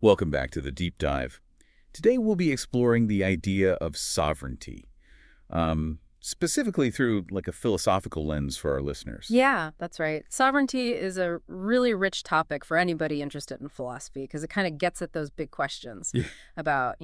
Welcome back to the deep dive. Today we'll be exploring the idea of sovereignty, specifically through like a philosophical lens for our listeners. Yeah, that's right. Sovereignty is a really rich topic for anybody interested in philosophy because it kind of gets at those big questions Yeah. about,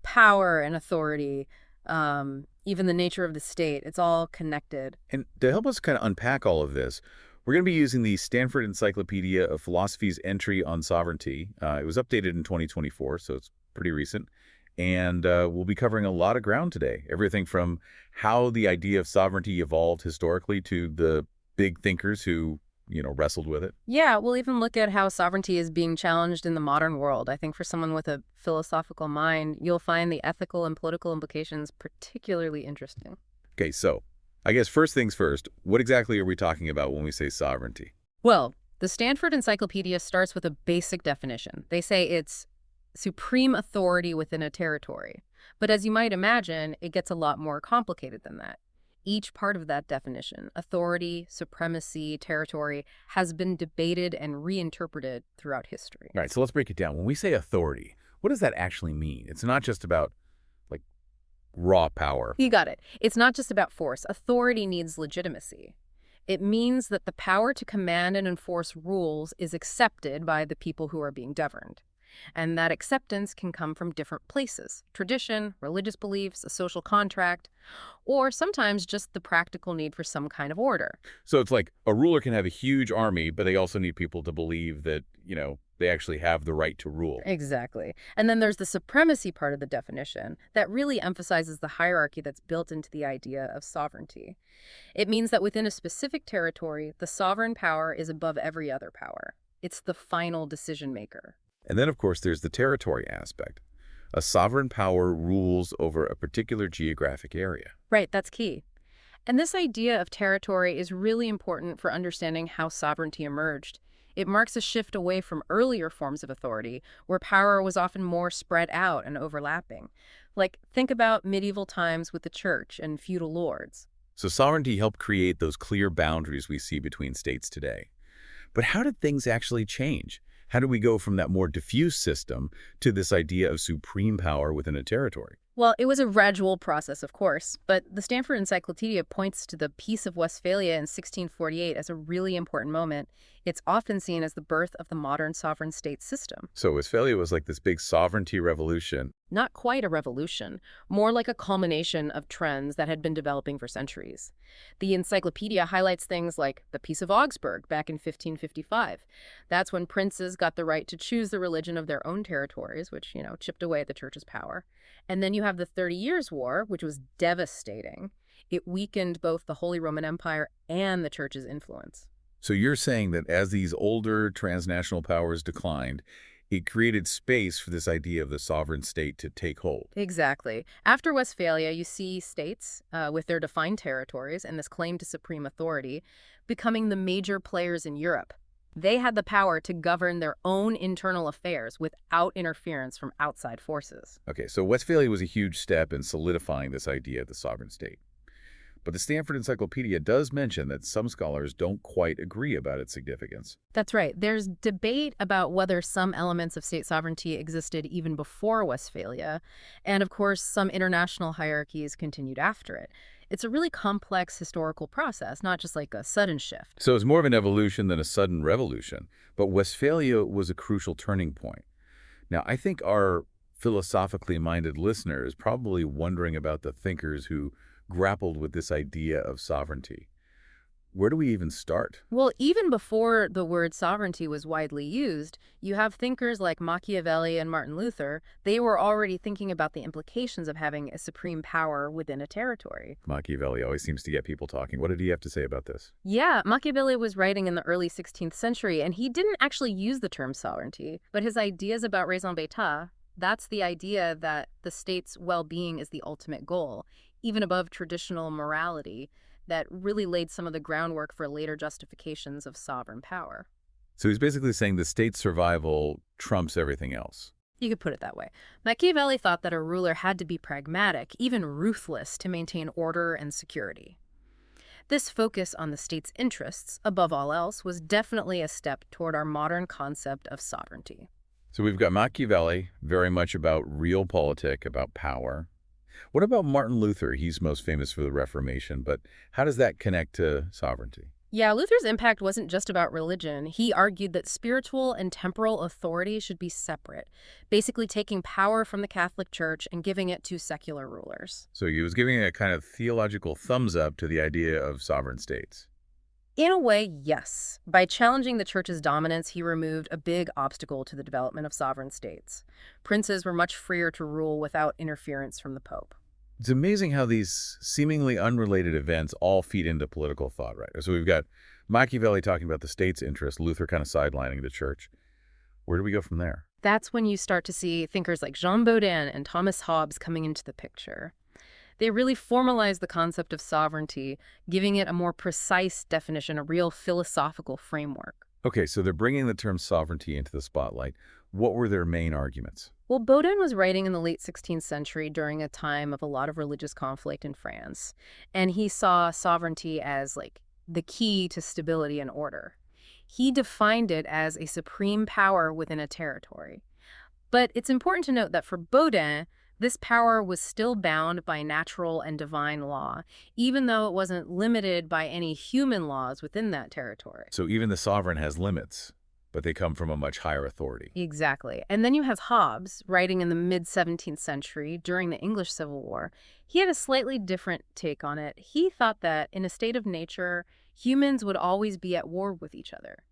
power and authority, even the nature of the state. It's all connected. And to help us kind of unpack all of this, we're going to be using the Stanford Encyclopedia of Philosophy's entry on sovereignty. It was updated in 2024, so it's pretty recent. And we'll be covering a lot of ground today. Everything from how the idea of sovereignty evolved historically to the big thinkers who, wrestled with it. Yeah, we'll even look at how sovereignty is being challenged in the modern world. I think for someone with a philosophical mind, you'll find the ethical and political implications particularly interesting. Okay, so I guess first things first, what exactly are we talking about when we say sovereignty? Well, the Stanford Encyclopedia starts with a basic definition. They say it's supreme authority within a territory. But as you might imagine, it gets a lot more complicated than that. Each part of that definition, authority, supremacy, territory, has been debated and reinterpreted throughout history. All right, so let's break it down. When we say authority, what does that actually mean? It's not just about like raw power. You got it. It's not just about force. Authority needs legitimacy. It means that the power to command and enforce rules is accepted by the people who are being governed. And that acceptance can come from different places: tradition, religious beliefs, a social contract, or sometimes just the practical need for some kind of order. So it's like a ruler can have a huge army, but they also need people to believe that, they actually have the right to rule. Exactly. And then there's the supremacy part of the definition that really emphasizes the hierarchy that's built into the idea of sovereignty. It means that within a specific territory, the sovereign power is above every other power. It's the final decision maker. And then, of course, there's the territory aspect. A sovereign power rules over a particular geographic area. Right, that's key. And this idea of territory is really important for understanding how sovereignty emerged. It marks a shift away from earlier forms of authority, where power was often more spread out and overlapping. Like, think about medieval times with the church and feudal lords. So sovereignty helped create those clear boundaries we see between states today. But how did things actually change? How do we go from that more diffuse system to this idea of supreme power within a territory? Well, it was a gradual process, of course, but the Stanford Encyclopedia points to the Peace of Westphalia in 1648 as a really important moment. It's often seen as the birth of the modern sovereign state system. So Westphalia was like this big sovereignty revolution. Not quite a revolution, more like a culmination of trends that had been developing for centuries. The encyclopedia highlights things like the Peace of Augsburg back in 1555. That's when princes got the right to choose the religion of their own territories, which, chipped away at the church's power. And then you have the 30 Years' War, which was devastating. It weakened both the Holy Roman Empire and the church's influence. So you're saying that as these older transnational powers declined, it created space for this idea of the sovereign state to take hold. Exactly. After Westphalia, you see states with their defined territories and this claim to supreme authority becoming the major players in Europe. They had the power to govern their own internal affairs without interference from outside forces. Okay, so Westphalia was a huge step in solidifying this idea of the sovereign state. But the Stanford Encyclopedia does mention that some scholars don't quite agree about its significance. That's right. There's debate about whether some elements of state sovereignty existed even before Westphalia, and of course, some international hierarchies continued after it. It's a really complex historical process, not just like a sudden shift. So it's more of an evolution than a sudden revolution. But Westphalia was a crucial turning point. Now, I think our philosophically minded listener is probably wondering about the thinkers who grappled with this idea of sovereignty. Where do we even start? Well, even before the word sovereignty was widely used, you have thinkers like Machiavelli and Martin Luther. They were already thinking about the implications of having a supreme power within a territory. Machiavelli always seems to get people talking. What did he have to say about this? Yeah, Machiavelli was writing in the early 16th century, and he didn't actually use the term sovereignty, but his ideas about raison d'etat, that's the idea that the state's well-being is the ultimate goal, even above traditional morality, that really laid some of the groundwork for later justifications of sovereign power. So he's basically saying the state's survival trumps everything else. You could put it that way. Machiavelli thought that a ruler had to be pragmatic, even ruthless, to maintain order and security. This focus on the state's interests, above all else, was definitely a step toward our modern concept of sovereignty. So we've got Machiavelli, very much about realpolitik, about power. What about Martin Luther? He's most famous for the Reformation, but how does that connect to sovereignty? Yeah, Luther's impact wasn't just about religion. He argued that spiritual and temporal authority should be separate, basically taking power from the Catholic Church and giving it to secular rulers. So he was giving a kind of theological thumbs up to the idea of sovereign states. In a way, yes. By challenging the church's dominance, he removed a big obstacle to the development of sovereign states. Princes were much freer to rule without interference from the Pope. It's amazing how these seemingly unrelated events all feed into political thought, right? So we've got Machiavelli talking about the state's interest, Luther kind of sidelining the church. Where do we go from there? That's when you start to see thinkers like Jean Baudin and Thomas Hobbes coming into the picture. They really formalized the concept of sovereignty, giving it a more precise definition, a real philosophical framework. Okay, so they're bringing the term sovereignty into the spotlight. What were their main arguments? Well, Baudin was writing in the late 16th century during a time of a lot of religious conflict in France, and he saw sovereignty as like the key to stability and order. He defined it as a supreme power within a territory. But it's important to note that for Baudin, this power was still bound by natural and divine law, even though it wasn't limited by any human laws within that territory. So even the sovereign has limits, but they come from a much higher authority. Exactly. And then you have Hobbes, writing in the mid-17th century during the English Civil War. He had a slightly different take on it. He thought that in a state of nature, humans would always be at war with each other,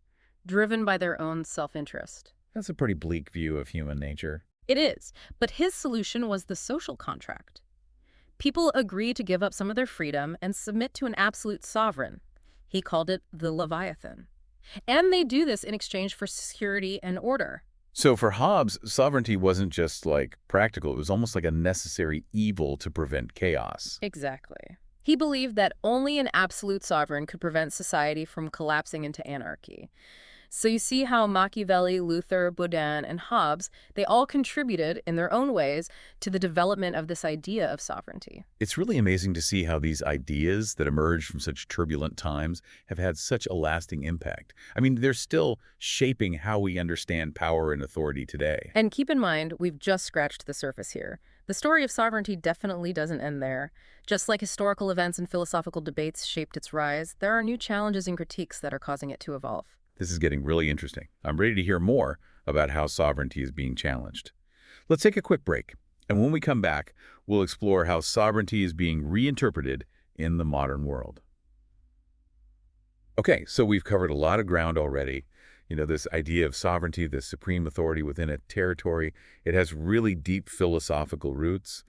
driven by their own self-interest. That's a pretty bleak view of human nature. It is, but his solution was the social contract. People agree to give up some of their freedom and submit to an absolute sovereign. He called it the Leviathan. And they do this in exchange for security and order. So for Hobbes, sovereignty wasn't just like practical, it was almost like a necessary evil to prevent chaos. Exactly. He believed that only an absolute sovereign could prevent society from collapsing into anarchy. So you see how Machiavelli, Luther, Baudin, and Hobbes, they all contributed in their own ways to the development of this idea of sovereignty. It's really amazing to see how these ideas that emerged from such turbulent times have had such a lasting impact. I mean, they're still shaping how we understand power and authority today. And keep in mind, we've just scratched the surface here. The story of sovereignty definitely doesn't end there. Just like historical events and philosophical debates shaped its rise, there are new challenges and critiques that are causing it to evolve. This is getting really interesting. I'm ready to hear more about how sovereignty is being challenged. Let's take a quick break, and when we come back, we'll explore how sovereignty is being reinterpreted in the modern world. Okay, so we've covered a lot of ground already. You know, this idea of sovereignty, this supreme authority within a territory, it has really deep philosophical roots.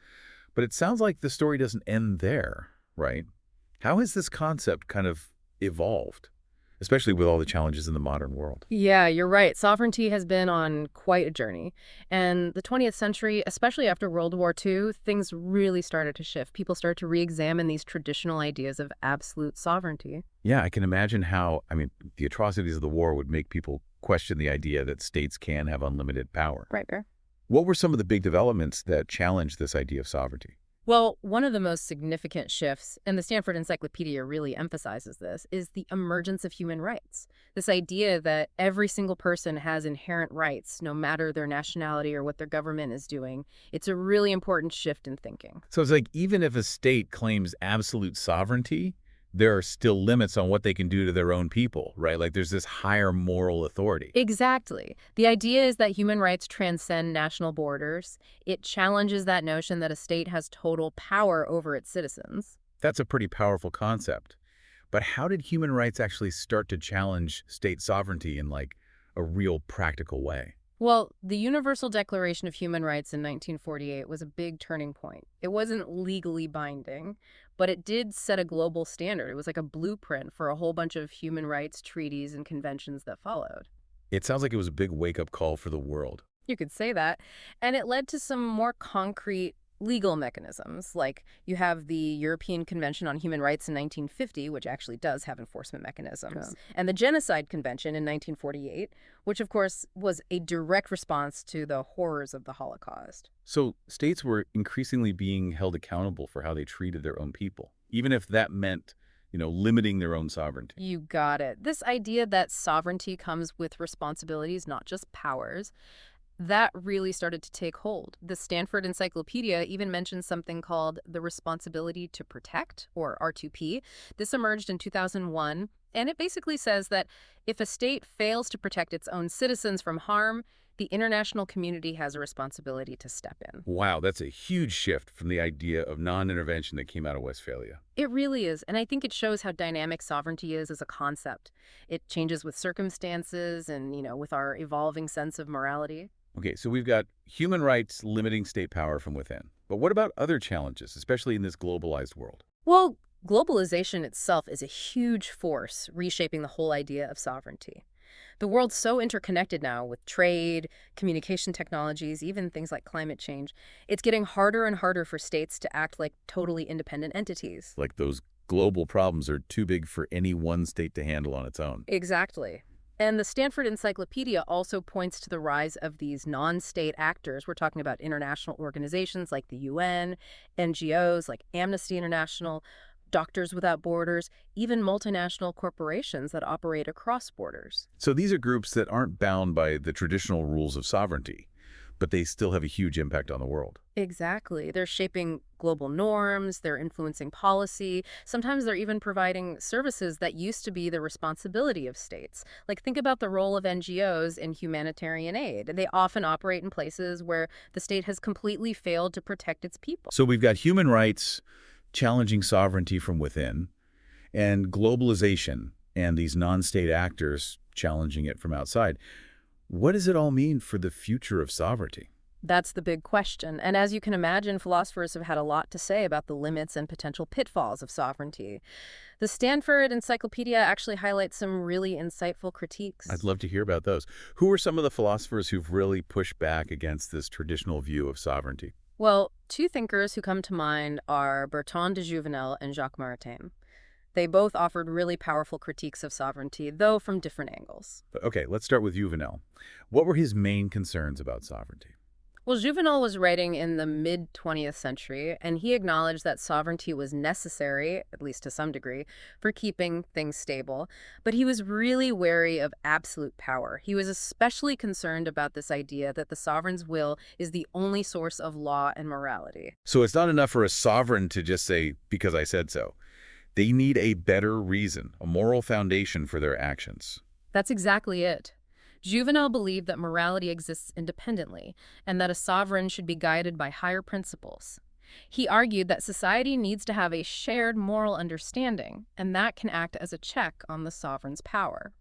But it sounds like the story doesn't end there, right? How has this concept kind of evolved, especially with all the challenges in the modern world? Yeah, you're right. Sovereignty has been on quite a journey. And the 20th century, especially after World War II, things really started to shift. People started to re-examine these traditional ideas of absolute sovereignty. Yeah, I can imagine how, I mean, the atrocities of the war would make people question the idea that states can have unlimited power. Right, Bear? What were some of the big developments that challenged this idea of sovereignty? Well, one of the most significant shifts, and the Stanford Encyclopedia really emphasizes this, is the emergence of human rights. This idea that every single person has inherent rights, no matter their nationality or what their government is doing. It's a really important shift in thinking. So it's like even if a state claims absolute sovereignty, there are still limits on what they can do to their own people, right? Like there's this higher moral authority. Exactly. The idea is that human rights transcend national borders. It challenges that notion that a state has total power over its citizens. That's a pretty powerful concept. But how did human rights actually start to challenge state sovereignty in like a real practical way? Well, the Universal Declaration of Human Rights in 1948 was a big turning point. It wasn't legally binding, but it did set a global standard. It was like a blueprint for a whole bunch of human rights treaties and conventions that followed. It sounds like it was a big wake-up call for the world. You could say that. And it led to some more concrete legal mechanisms, like you have the European Convention on Human Rights in 1950, which actually does have enforcement mechanisms, and the Genocide Convention in 1948, which of course was a direct response to the horrors of the Holocaust. So states were increasingly being held accountable for how they treated their own people, even if that meant, limiting their own sovereignty. You got it. This idea that sovereignty comes with responsibilities, not just powers, That really started to take hold. The Stanford Encyclopedia even mentions something called the responsibility to protect, or R2P. This emerged in 2001, and it basically says that if a state fails to protect its own citizens from harm, the international community has a responsibility to step in. Wow, that's a huge shift from the idea of non-intervention that came out of Westphalia. It really is, and I think it shows how dynamic sovereignty is as a concept. It changes with circumstances and, with our evolving sense of morality. Okay, so we've got human rights limiting state power from within. But what about other challenges, especially in this globalized world? Well, globalization itself is a huge force reshaping the whole idea of sovereignty. The world's so interconnected now with trade, communication technologies, even things like climate change. It's getting harder and harder for states to act like totally independent entities. Like those global problems are too big for any one state to handle on its own. Exactly. And the Stanford Encyclopedia also points to the rise of these non-state actors. We're talking about international organizations like the UN, NGOs like Amnesty International, Doctors Without Borders, even multinational corporations that operate across borders. So these are groups that aren't bound by the traditional rules of sovereignty, but they still have a huge impact on the world. Exactly. They're shaping global norms, they're influencing policy. Sometimes they're even providing services that used to be the responsibility of states. Like, think about the role of NGOs in humanitarian aid. They often operate in places where the state has completely failed to protect its people. So we've got human rights challenging sovereignty from within, and globalization and these non-state actors challenging it from outside. What does it all mean for the future of sovereignty? That's the big question. And as you can imagine, philosophers have had a lot to say about the limits and potential pitfalls of sovereignty. The Stanford Encyclopedia actually highlights some really insightful critiques. I'd love to hear about those. Who are some of the philosophers who've really pushed back against this traditional view of sovereignty? Well, two thinkers who come to mind are Bertrand de Jouvenel and Jacques Maritain. They both offered really powerful critiques of sovereignty, though from different angles. Okay, let's start with Juvenal. What were his main concerns about sovereignty? Well, Juvenal was writing in the mid-20th century, and he acknowledged that sovereignty was necessary, at least to some degree, for keeping things stable. But he was really wary of absolute power. He was especially concerned about this idea that the sovereign's will is the only source of law and morality. So it's not enough for a sovereign to just say, because I said so. They need a better reason, a moral foundation for their actions. That's exactly it. Juvenal believed that morality exists independently, and that a sovereign should be guided by higher principles. He argued that society needs to have a shared moral understanding, and that can act as a check on the sovereign's power.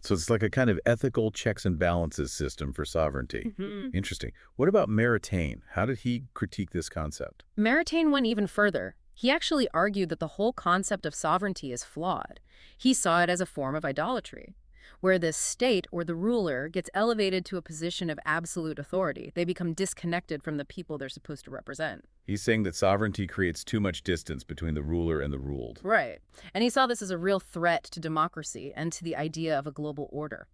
So it's like a kind of ethical checks and balances system for sovereignty. Mhm. Interesting. What about Maritain? How did he critique this concept? Maritain went even further. He actually argued that the whole concept of sovereignty is flawed. He saw it as a form of idolatry, where the state or the ruler gets elevated to a position of absolute authority. They become disconnected from the people they're supposed to represent. He's saying that sovereignty creates too much distance between the ruler and the ruled. Right. And he saw this as a real threat to democracy and to the idea of a global order.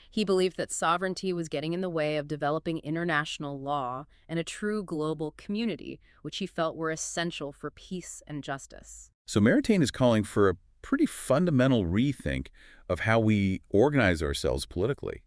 He believed that sovereignty was getting in the way of developing international law and a true global community, which he felt were essential for peace and justice. So Maritain is calling for a pretty fundamental rethink of how we organize ourselves politically.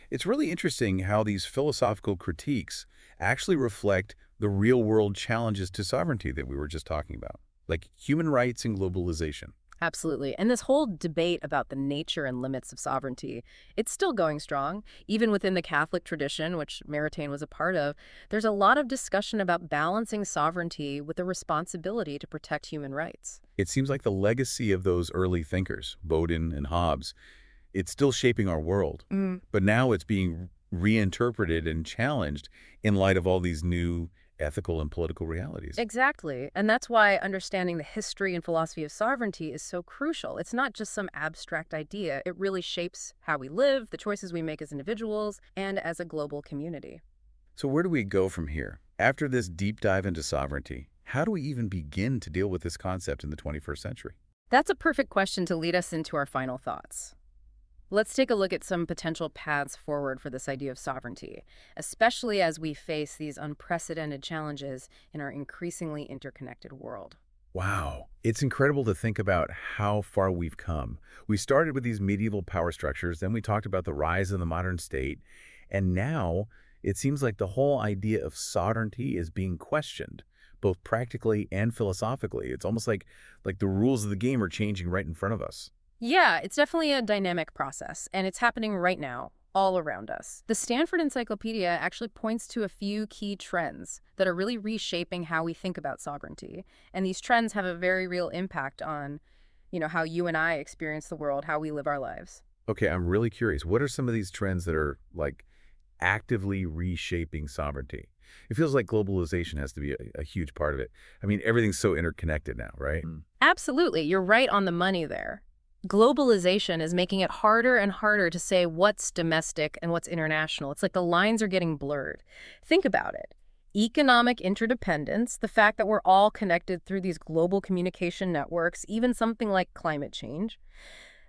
It's really interesting how these philosophical critiques actually reflect the real-world challenges to sovereignty that we were just talking about, like human rights and globalization. Absolutely. And this whole debate about the nature and limits of sovereignty, it's still going strong. Even within the Catholic tradition, which Maritain was a part of, there's a lot of discussion about balancing sovereignty with the responsibility to protect human rights. It seems like the legacy of those early thinkers, Bodin and Hobbes, it's still shaping our world. But now it's being reinterpreted and challenged in light of all these new ethical and political realities. Exactly. And that's why understanding the history and philosophy of sovereignty is so crucial. It's not just some abstract idea. It really shapes how we live, the choices we make as individuals, and as a global community. So where do we go from here? After this deep dive into sovereignty, how do we even begin to deal with this concept in the 21st century? That's a perfect question to lead us into our final thoughts. Let's take a look at some potential paths forward for this idea of sovereignty, especially as we face these unprecedented challenges in our increasingly interconnected world. Wow. It's incredible to think about how far we've come. We started with these medieval power structures, then we talked about the rise of the modern state, and now it seems like the whole idea of sovereignty is being questioned, both practically and philosophically. It's almost like the rules of the game are changing right in front of us. Yeah, it's definitely a dynamic process, and it's happening right now, all around us. The Stanford Encyclopedia actually points to a few key trends that are really reshaping how we think about sovereignty. And these trends have a very real impact on, how you and I experience the world, how we live our lives. Okay, I'm really curious. What are some of these trends that are like actively reshaping sovereignty? It feels like globalization has to be a huge part of it. I mean, everything's so interconnected now, right? Absolutely, you're right on the money there. Globalization is making it harder and harder to say what's domestic and what's international. It's like the lines are getting blurred. Think about it. Economic interdependence, the fact that we're all connected through these global communication networks, even something like climate change.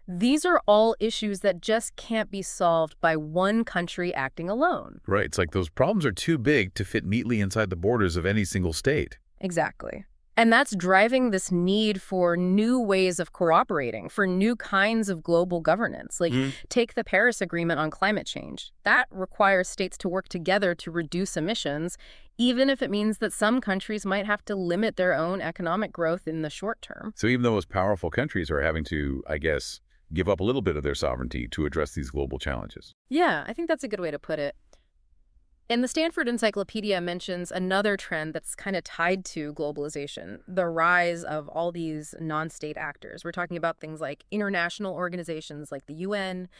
These are all issues that just can't be solved by one country acting alone. Right. It's like those problems are too big to fit neatly inside the borders of any single state. Exactly. And that's driving this need for new ways of cooperating, for new kinds of global governance. Like, take the Paris Agreement on climate change. That requires states to work together to reduce emissions, even if it means that some countries might have to limit their own economic growth in the short term. So even those powerful countries are having to, I guess, give up a little bit of their sovereignty to address these global challenges. Yeah, I think that's a good way to put it. And the Stanford Encyclopedia mentions another trend that's kind of tied to globalization, the rise of all these non-state actors. We're talking about things like international organizations like the UN,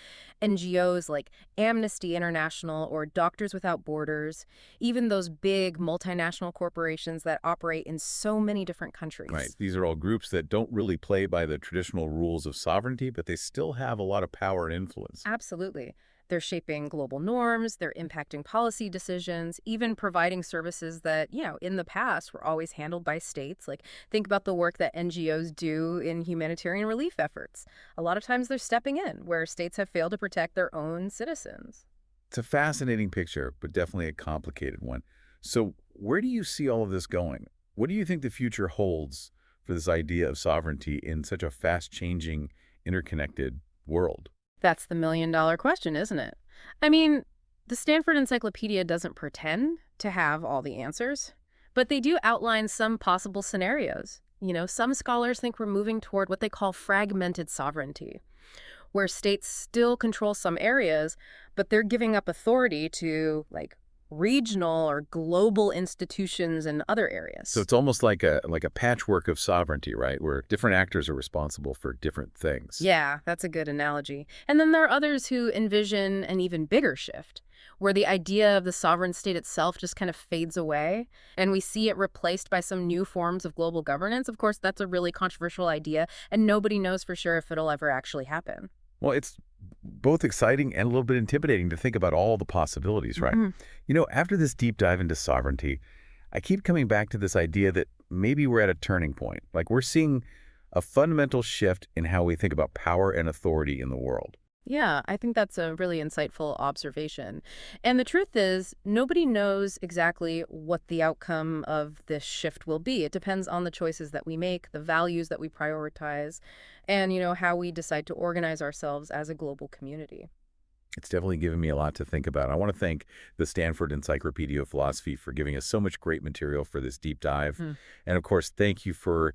NGOs like Amnesty International or Doctors Without Borders, even those big multinational corporations that operate in so many different countries. Right. These are all groups that don't really play by the traditional rules of sovereignty, but they still have a lot of power and influence. Absolutely. They're shaping global norms, they're impacting policy decisions, even providing services that, in the past were always handled by states. Like, think about the work that NGOs do in humanitarian relief efforts. A lot of times they're stepping in where states have failed to protect their own citizens. It's a fascinating picture, but definitely a complicated one. So where do you see all of this going? What do you think the future holds for this idea of sovereignty in such a fast-changing, interconnected world? That's the million-dollar question, isn't it? I mean, the Stanford Encyclopedia doesn't pretend to have all the answers, but they do outline some possible scenarios. Some scholars think we're moving toward what they call fragmented sovereignty, where states still control some areas, but they're giving up authority to, like, regional or global institutions in other areas. So it's almost like a patchwork of sovereignty, right? Where different actors are responsible for different things. Yeah, that's a good analogy. And then there are others who envision an even bigger shift, where the idea of the sovereign state itself just kind of fades away, and we see it replaced by some new forms of global governance. Of course, that's a really controversial idea, and nobody knows for sure if it'll ever actually happen. Well, it's both exciting and a little bit intimidating to think about all the possibilities, right? After this deep dive into sovereignty, I keep coming back to this idea that maybe we're at a turning point. Like, we're seeing a fundamental shift in how we think about power and authority in the world. Yeah, I think that's a really insightful observation. And the truth is, nobody knows exactly what the outcome of this shift will be. It depends on the choices that we make, the values that we prioritize, and, how we decide to organize ourselves as a global community. It's definitely given me a lot to think about. I want to thank the Stanford Encyclopedia of Philosophy for giving us so much great material for this deep dive. And of course, thank you for,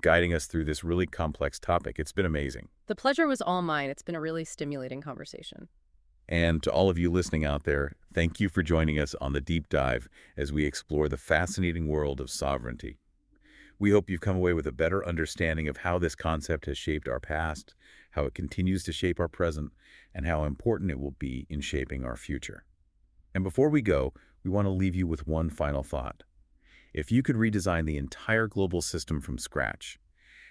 guiding us through this really complex topic. It's been amazing. The pleasure was all mine. It's been a really stimulating conversation. And to all of you listening out there, thank you for joining us on the deep dive as we explore the fascinating world of sovereignty. We hope you've come away with a better understanding of how this concept has shaped our past, how it continues to shape our present, and how important it will be in shaping our future. And before we go, we want to leave you with one final thought. If you could redesign the entire global system from scratch,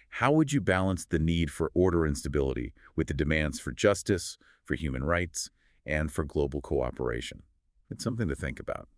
how would you balance the need for order and stability with the demands for justice, for human rights, and for global cooperation? It's something to think about.